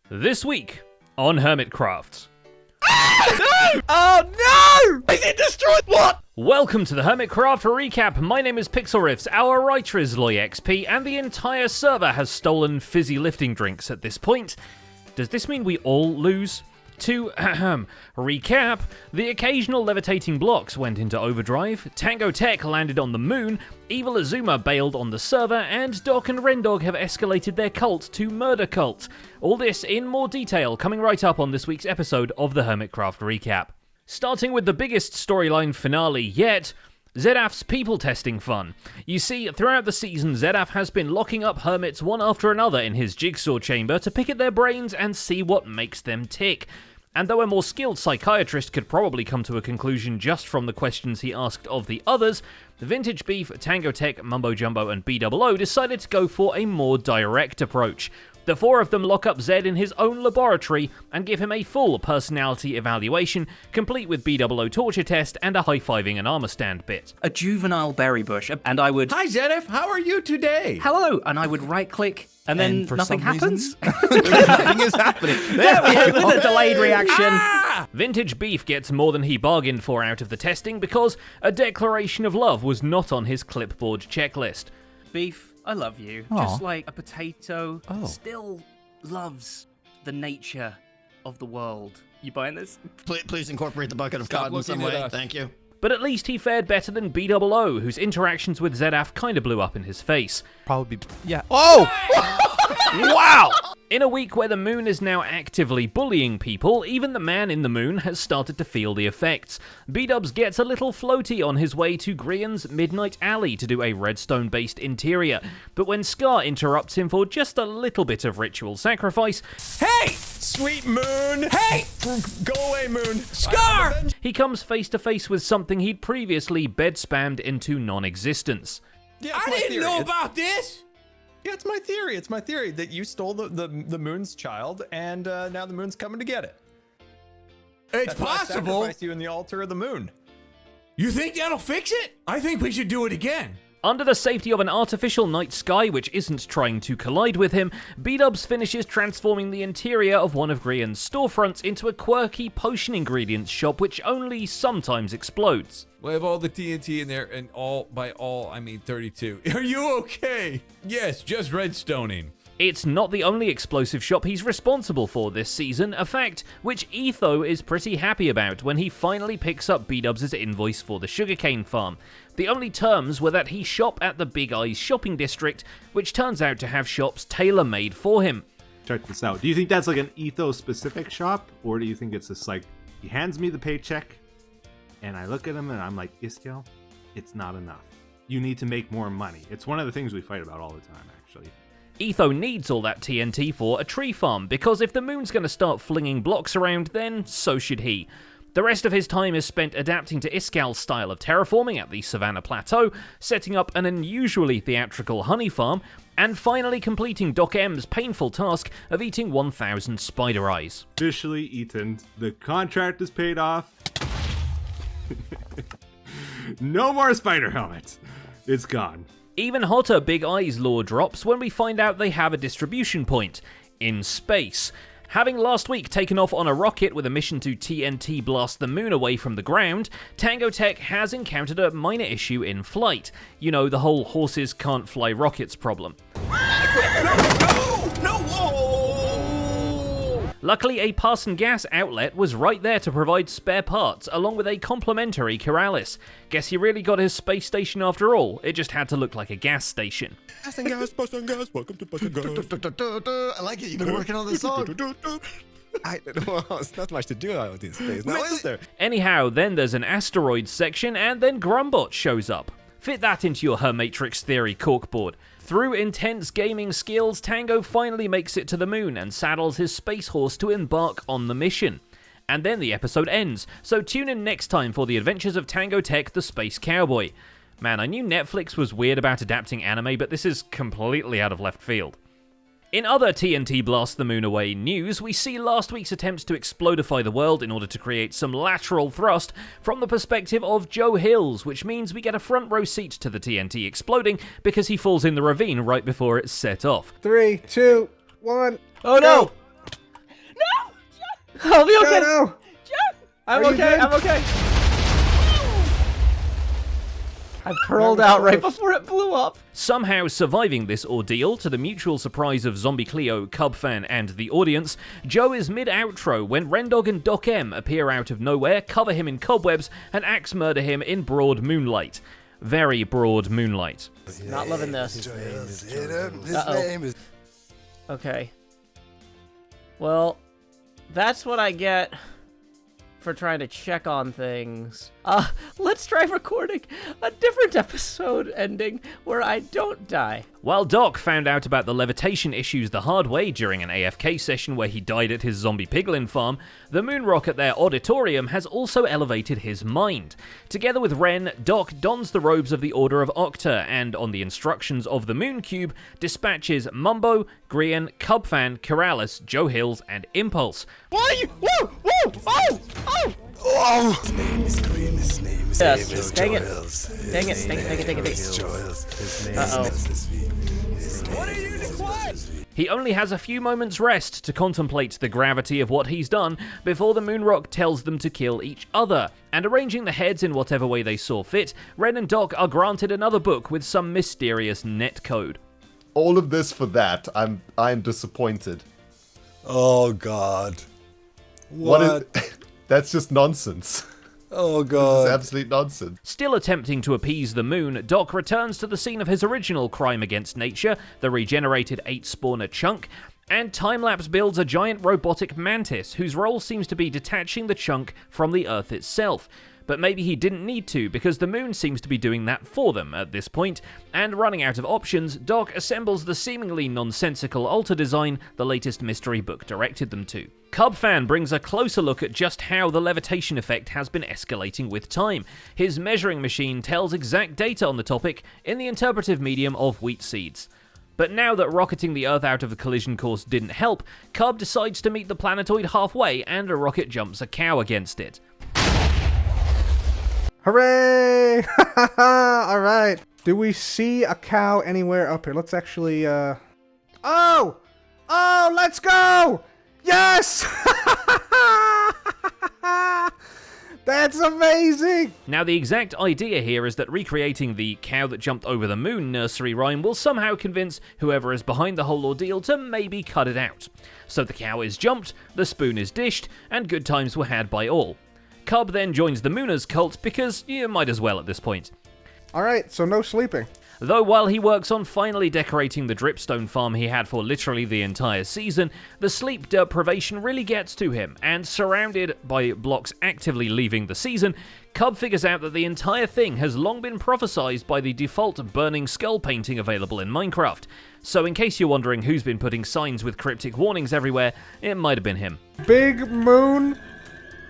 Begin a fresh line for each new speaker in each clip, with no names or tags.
This week on Hermitcraft.
Oh no! Is it destroyed? What?
Welcome to the Hermitcraft RECAP. My name is Pixelriffs, our writer is LoyXP, and the entire server has stolen fizzy lifting drinks at this point. Does this mean we all lose? To recap, the occasional levitating blocks went into overdrive, TangoTek landed on the moon, EvilXisuma bailed on the server, and Docm and Rendog have escalated their cult to murder cult. All this in more detail coming right up on this week's episode of the Hermitcraft Recap. Starting with the biggest storyline finale yet, Zedaph's people testing fun. You see, throughout the season, Zedaph has been locking up hermits one after another in his jigsaw chamber to pick at their brains and see what makes them tick. And though a more skilled psychiatrist could probably come to a conclusion just from the questions he asked of the others, Vintage Beef, TangoTek, Mumbo Jumbo, and BOO decided to go for a more direct approach. The four of them lock up Zed in his own laboratory and give him a full personality evaluation, complete with BOO torture test and a high-fiving and armor stand bit.
A juvenile berry bush, and I would...
Hi Zedaph, how are you today?
Hello! And I would right-click, and then nothing happens.
Nothing is happening.
There we go, with a delayed reaction.
Vintage Beef gets more than he bargained for out of the testing because a declaration of love was not on his clipboard checklist.
Beef, I love you.
Aw.
Just like a potato still loves the nature of the world. You buying this?
Please incorporate the bucket of
Stop
cotton in some
looking at
way.
us.
Thank you.
But at least he fared better than BOO, whose interactions with Zedaph kinda blew up in his face.
Probably, yeah. Oh!
Wow! In a week where the moon is now actively bullying people, even the man in the moon has started to feel the effects. B-Dubs gets a little floaty on his way to Grian's Midnight Alley to do a redstone-based interior, but when Scar interrupts him for just a little bit of ritual sacrifice,
Hey! Sweet moon! Hey! Go away, moon! Scar!
he comes face to face with something he'd previously bed-spammed into non-existence.
Yeah, I didn't know about this!
Yeah, it's my theory. It's my theory that you stole the moon's child, and now the moon's coming to get it.
It's
That's why I
possible.
sacrificed you in the altar of the moon.
You think that'll fix it? I think we should do it again.
Under the safety of an artificial night sky which isn't trying to collide with him, B-Dubs finishes transforming the interior of one of Grian's storefronts into a quirky potion ingredients shop which only sometimes explodes.
We have all the TNT in there, and by all, I mean 32. Are you okay? Yes, just redstoning.
It's not the only explosive shop he's responsible for this season, a fact which Etho is pretty happy about when he finally picks up B-Dubs' invoice for the sugarcane farm. The only terms were that he shop at the Big Eyes shopping district, which turns out to have shops tailor-made for him.
Check this out. Do you think that's like an ethos-specific shop, or do you think it's just like, he hands me the paycheck, and I look at him and I'm like, Iskiel, it's not enough. You need to make more money. It's one of the things we fight about all the time, actually.
Etho needs all that TNT for a tree farm, because if the moon's going to start flinging blocks around, then so should he. The rest of his time is spent adapting to Iskal's style of terraforming at the Savannah Plateau, setting up an unusually theatrical honey farm, and finally completing Doc M's painful task of eating 1,000 spider eyes.
Officially eaten. The contract is paid off. No more spider helmets. It's gone.
Even hotter Big Eyes lore drops when we find out they have a distribution point in space. Having last week taken off on a rocket with a mission to TNT blast the moon away from the ground, TangoTek has encountered a minor issue in flight. You know, the whole horses can't fly rockets problem. Luckily, a Parson gas outlet was right there to provide spare parts, along with a complimentary Keralis. Guess he really got his space station after all, it just had to look like a gas station.
Passing gas, welcome to passing gas.
I like it. You've been working on this song.
Well, it's not much to do out in space now, is there?
Anyhow, then there's an asteroids section, and then Grumbot shows up. Fit that into your Hermatrix theory corkboard. Through intense gaming skills, Tango finally makes it to the moon and saddles his space horse to embark on the mission. And then the episode ends, so tune in next time for the adventures of TangoTek the Space Cowboy. Man, I knew Netflix was weird about adapting anime, but this is completely out of left field. In other TNT Blast the Moon Away news, we see last week's attempts to explodify the world in order to create some lateral thrust from the perspective of Joe Hills, which means we get a front row seat to the TNT exploding because he falls in the ravine right before it's set off.
3, 2, 1.
Oh no!
I'll be okay.
No.
I'm
Are you
okay.
good?
I'm okay. I pearled out right before it blew up.
Somehow surviving this ordeal, to the mutual surprise of Zombie Cleo, Cubfan, and the audience, Joe is mid-outro when Rendog and Docm appear out of nowhere, cover him in cobwebs, and axe murder him in broad moonlight. Very broad moonlight.
Not loving this.
His name is.
Okay. Well, that's what I get for trying to check on things. Let's try recording a different episode ending where I don't die.
While Doc found out about the levitation issues the hard way during an AFK session where he died at his zombie piglin farm, the moon rock at their auditorium has also elevated his mind. Together with Ren, Doc dons the robes of the Order of Octa and, on the instructions of the Moon Cube, dispatches Mumbo, Grian, Cubfan, Keralis, Joe Hills, and Impulse.
Why are you? Whoa! Whoa! Oh! Oh!
Oh!
Yes. Dang it. Dang it. Dang it. Uh-oh.
What are you declared?
He only has a few moments rest to contemplate the gravity of what he's done before the Moonrock tells them to kill each other, and arranging the heads in whatever way they saw fit, Ren and Doc are granted another book with some mysterious netcode.
All of this for that. I'm disappointed.
Oh God.
What is that's just nonsense.
Oh
This
God.
is absolute nonsense.
Still attempting to appease the moon, Doc returns to the scene of his original crime against nature, the regenerated 8-spawner chunk, and time-lapse builds a giant robotic mantis whose role seems to be detaching the chunk from the Earth itself. But maybe he didn't need to, because the moon seems to be doing that for them at this point, and running out of options, Doc assembles the seemingly nonsensical altar design the latest mystery book directed them to. Cubfan brings a closer look at just how the levitation effect has been escalating with time. His measuring machine tells exact data on the topic in the interpretive medium of wheat seeds. But now that rocketing the Earth out of the collision course didn't help, Cub decides to meet the planetoid halfway, and a rocket jumps a cow against it.
Hooray! All right. Do we see a cow anywhere up here? Let's actually, Oh! Oh, let's go! Yes! That's amazing!
Now, the exact idea here is that recreating the cow that jumped over the moon nursery rhyme will somehow convince whoever is behind the whole ordeal to maybe cut it out. So the cow is jumped, the spoon is dished, and good times were had by all. Cub then joins the Mooners cult because you might as well at this point.
Alright, so no sleeping.
Though while he works on finally decorating the dripstone farm he had for literally the entire season, the sleep deprivation really gets to him, and surrounded by blocks actively leaving the season, Cub figures out that the entire thing has long been prophesized by the default burning skull painting available in Minecraft. So in case you're wondering who's been putting signs with cryptic warnings everywhere, it might have been him.
Big moon,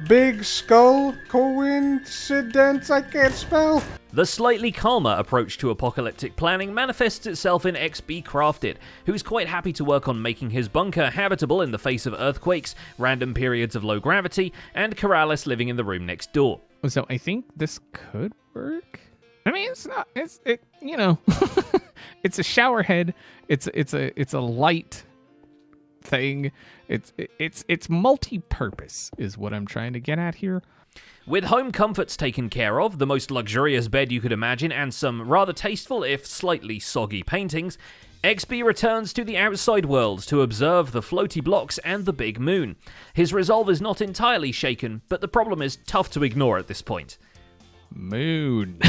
big skull, coincidence I can't spell.
The slightly calmer approach to apocalyptic planning manifests itself in XB Crafted, who's quite happy to work on making his bunker habitable in the face of earthquakes, random periods of low gravity, and Keralis living in the room next door.
So I think this could work. I mean, it's not. You know, it's a shower head. It's a light thing. It's multi-purpose is what I'm trying to get at here.
With home comforts taken care of, the most luxurious bed you could imagine, and some rather tasteful if slightly soggy paintings, XB returns to the outside world to observe the floaty blocks and the big moon. His resolve is not entirely shaken, but the problem is tough to ignore at this point.
Moon.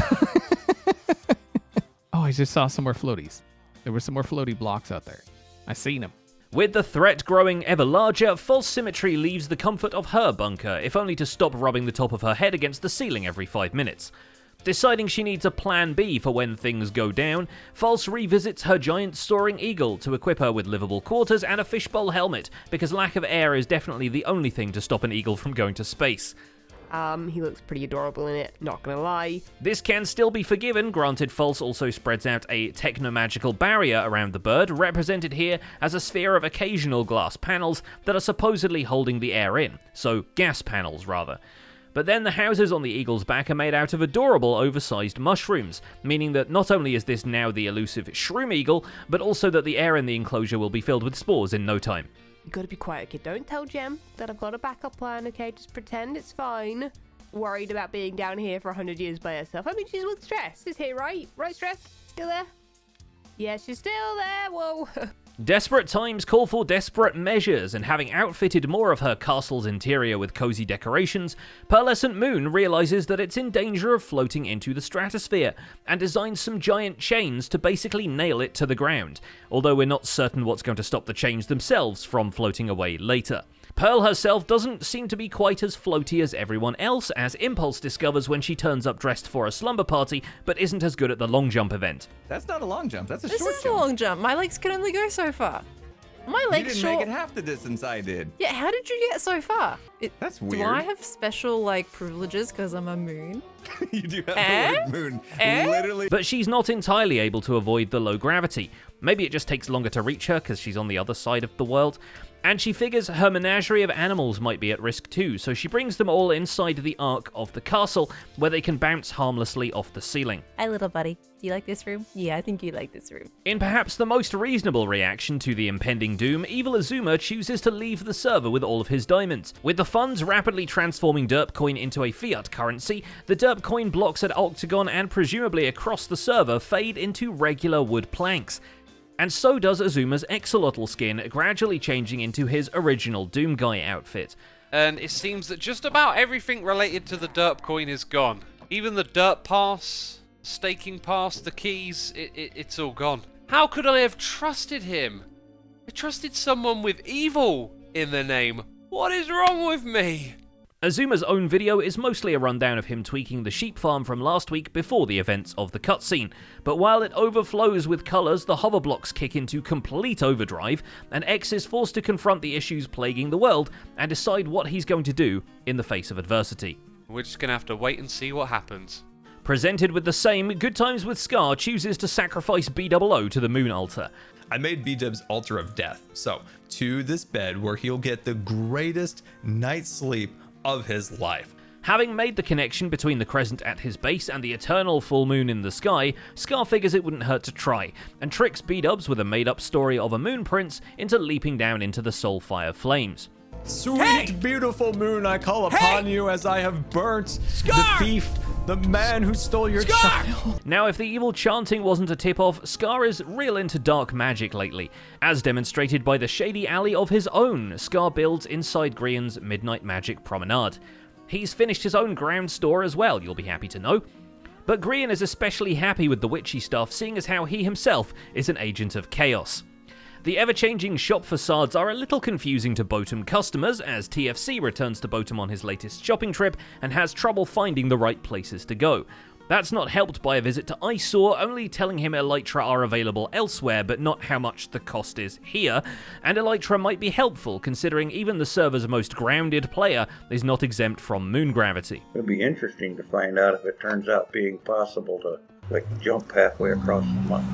Oh, I just saw some more floaties. There were some more floaty blocks out there. I seen them.
With the threat growing ever larger, False Symmetry leaves the comfort of her bunker, if only to stop rubbing the top of her head against the ceiling every 5 minutes. Deciding she needs a plan B for when things go down, False revisits her giant soaring eagle to equip her with livable quarters and a fishbowl helmet, because lack of air is definitely the only thing to stop an eagle from going to space.
He looks pretty adorable in it, not gonna lie.
This can still be forgiven, granted False also spreads out a techno-magical barrier around the bird, represented here as a sphere of occasional glass panels that are supposedly holding the air in, so gas panels rather. But then the houses on the eagle's back are made out of adorable oversized mushrooms, meaning that not only is this now the elusive shroom eagle, but also that the air in the enclosure will be filled with spores in no time.
You gotta be quiet, okay? Don't tell Jem that I've got a backup plan, okay? Just pretend it's fine. Worried about being down here for 100 years by herself. I mean, she's with Stress. She's here, right? Right, Stress? Still there? Yeah, she's still there. Whoa.
Desperate times call for desperate measures, and having outfitted more of her castle's interior with cozy decorations, Pearlescent Moon realizes that it's in danger of floating into the stratosphere, and designs some giant chains to basically nail it to the ground, although we're not certain what's going to stop the chains themselves from floating away later. Pearl herself doesn't seem to be quite as floaty as everyone else, as Impulse discovers when she turns up dressed for a slumber party, but isn't as good at the long jump event.
That's not a long jump. That's a
This
short
is
jump.
a long jump. My legs can only go so far. My
You
legs
didn't
short.
make it half the distance I did.
Yeah, how did you get so far?
That's
Do
weird.
I have special, like, privileges because I'm a moon?
You do have
Eh?
the word moon.
Eh?
Literally.
But she's not entirely able to avoid the low gravity. Maybe it just takes longer to reach her because she's on the other side of the world. And she figures her menagerie of animals might be at risk too, so she brings them all inside the ark of the castle, where they can bounce harmlessly off the ceiling.
Hi, little buddy. Do you like this room? Yeah, I think you like this room.
In perhaps the most reasonable reaction to the impending doom, EvilXisuma chooses to leave the server with all of his diamonds. With the funds rapidly transforming Derpcoin into a fiat currency, the Derpcoin blocks at Octagon and presumably across the server fade into regular wood planks. And so does Azuma's Axolotl skin, gradually changing into his original Doom Guy outfit.
And it seems that just about everything related to the Derp coin is gone. Even the Derp pass, staking pass, the keys, it's all gone. How could I have trusted him? I trusted someone with evil in their name. What is wrong with me?
Azuma's own video is mostly a rundown of him tweaking the sheep farm from last week before the events of the cutscene, but while it overflows with colours, the hover blocks kick into complete overdrive, and X is forced to confront the issues plaguing the world and decide what he's going to do in the face of adversity.
We're just gonna have to wait and see what happens.
Presented with the same, Good Times with Scar chooses to sacrifice BOO to the Moon Altar.
I made B-Dub's Altar of Death, so to this bed where he'll get the greatest night's sleep of his life.
Having made the connection between the crescent at his base and the eternal full moon in the sky, Scar figures it wouldn't hurt to try, and tricks B-Dubs with a made-up story of a moon prince into leaping down into the soulfire flames.
Sweet, beautiful moon, I call upon you as I have burnt the thief, the man who stole your child.
Now, if the evil chanting wasn't a tip-off, Scar is real into dark magic lately, as demonstrated by the shady alley of his own Scar builds inside Grian's Midnight Magic Promenade. He's finished his own ground store as well, you'll be happy to know. But Grian is especially happy with the witchy stuff, seeing as how he himself is an agent of chaos. The ever-changing shop facades are a little confusing to Boatum customers, as TFC returns to Boatum on his latest shopping trip and has trouble finding the right places to go. That's not helped by a visit to Eyesore, only telling him Elytra are available elsewhere, but not how much the cost is here, and Elytra might be helpful considering even the server's most grounded player is not exempt from moon gravity.
It'll be interesting to find out if it turns out being possible to jump halfway across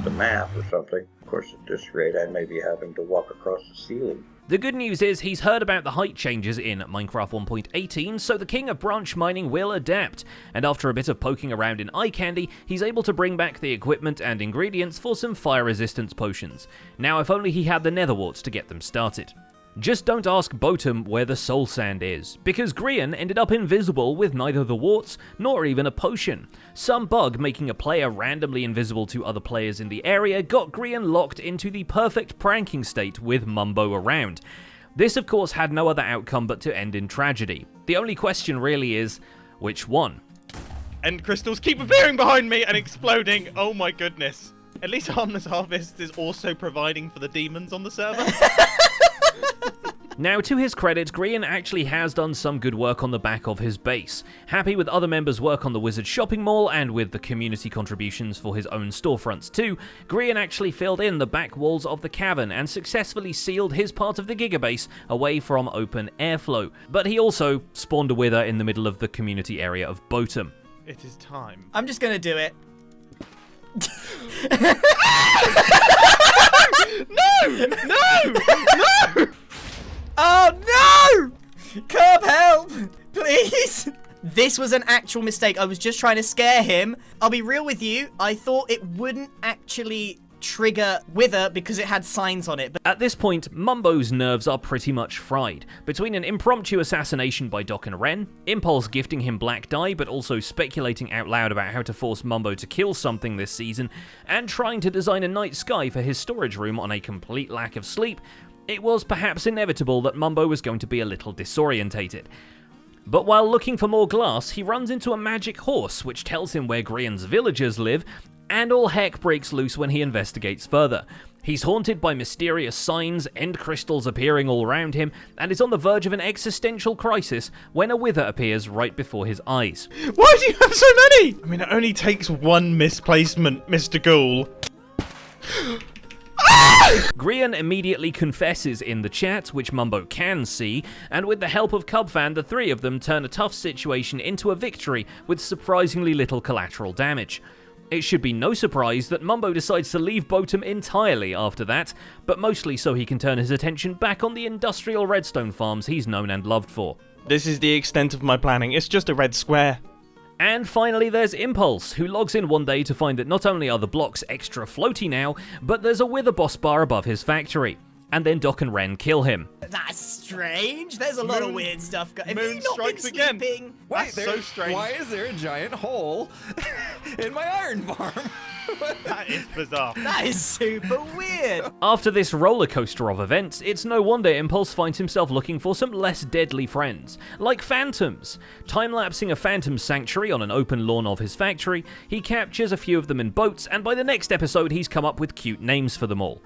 the map or something. Of course, at this rate, I may be having to walk across the ceiling.
The good news is he's heard about the height changes in Minecraft 1.18, so the king of branch mining will adapt, and after a bit of poking around in eye candy, he's able to bring back the equipment and ingredients for some fire resistance potions. Now, if only he had the nether warts to get them started. Just don't ask Boatum where the soul sand is, because Grian ended up invisible with neither the warts nor even a potion. Some bug making a player randomly invisible to other players in the area got Grian locked into the perfect pranking state with Mumbo around. This of course had no other outcome but to end in tragedy. The only question really is, which one?
And crystals keep appearing behind me and exploding, oh my goodness. At least Harmless Harvest is also providing for the demons on the server.
Now, to his credit, Grian actually has done some good work on the back of his base. Happy with other members' work on the Wizard Shopping Mall and with the community contributions for his own storefronts too, Grian actually filled in the back walls of the cavern and successfully sealed his part of the Gigabase away from open airflow. But he also spawned a Wither in the middle of the community area of Boatum.
It is time.
I'm just gonna do it. No! Oh no! Curb, help! Please! This was an actual mistake. I was just trying to scare him. I'll be real with you. I thought it wouldn't actually
trigger Wither because it had signs on it. But
at this point, Mumbo's nerves are pretty much fried. Between an impromptu assassination by Docm and Rendog, Impulse gifting him black dye but also speculating out loud about how to force Mumbo to kill something this season, and trying to design a night sky for his storage room on a complete lack of sleep, it was perhaps inevitable that Mumbo was going to be a little disorientated. But while looking for more glass, he runs into a magic horse which tells him where Grian's villagers live, and all heck breaks loose when he investigates further. He's haunted by mysterious signs, end crystals appearing all around him, and is on the verge of an existential crisis when a wither appears right before his eyes.
Why do you have so many? I mean, it only takes one misplacement, Mr. Ghoul.
Grian immediately confesses in the chat, which Mumbo can see, and with the help of Cubfan, the three of them turn a tough situation into a victory with surprisingly little collateral damage. It should be no surprise that Mumbo decides to leave Boatum entirely after that, but mostly so he can turn his attention back on the industrial redstone farms he's known and loved for.
This is the extent of my planning. It's just a red square.
And finally there's Impulse, who logs in one day to find that not only are the blocks extra floaty now, but there's a wither boss bar above his factory. And then Docm and Rendog kill him.
That's strange. There's a lot of weird stuff going on.
Moon strikes again.
Wait,
That's so strange.
Why is there a giant hole in my iron farm?
That is bizarre.
That is super weird.
After this roller coaster of events, it's no wonder Impulse finds himself looking for some less deadly friends, like phantoms. Time-lapsing a phantom sanctuary on an open lawn of his factory, he captures a few of them in boats, and by the next episode he's come up with cute names for them all.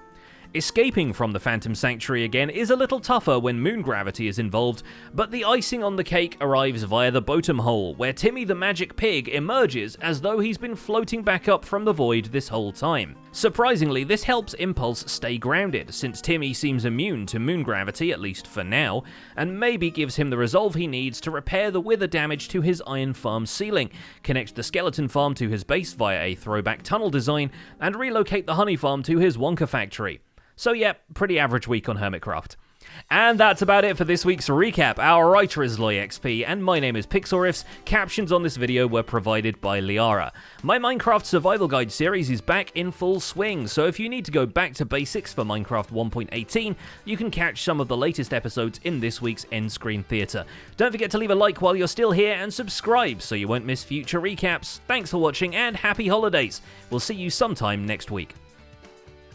Escaping from the Phantom Sanctuary again is a little tougher when moon gravity is involved, but the icing on the cake arrives via the Boatum hole, where Timmy the Magic Pig emerges as though he's been floating back up from the void this whole time. Surprisingly, this helps Impulse stay grounded, since Timmy seems immune to moon gravity, at least for now, and maybe gives him the resolve he needs to repair the wither damage to his iron farm ceiling, connect the skeleton farm to his base via a throwback tunnel design, and relocate the honey farm to his Wonka factory. So yeah, pretty average week on Hermitcraft. And that's about it for this week's recap. Our writer is LoyXP, and my name is PixelRiffs. Captions on this video were provided by Liara. My Minecraft Survival Guide series is back in full swing, so if you need to go back to basics for Minecraft 1.18, you can catch some of the latest episodes in this week's End Screen Theatre. Don't forget to leave a like while you're still here, and subscribe so you won't miss future recaps. Thanks for watching, and happy holidays. We'll see you sometime next week.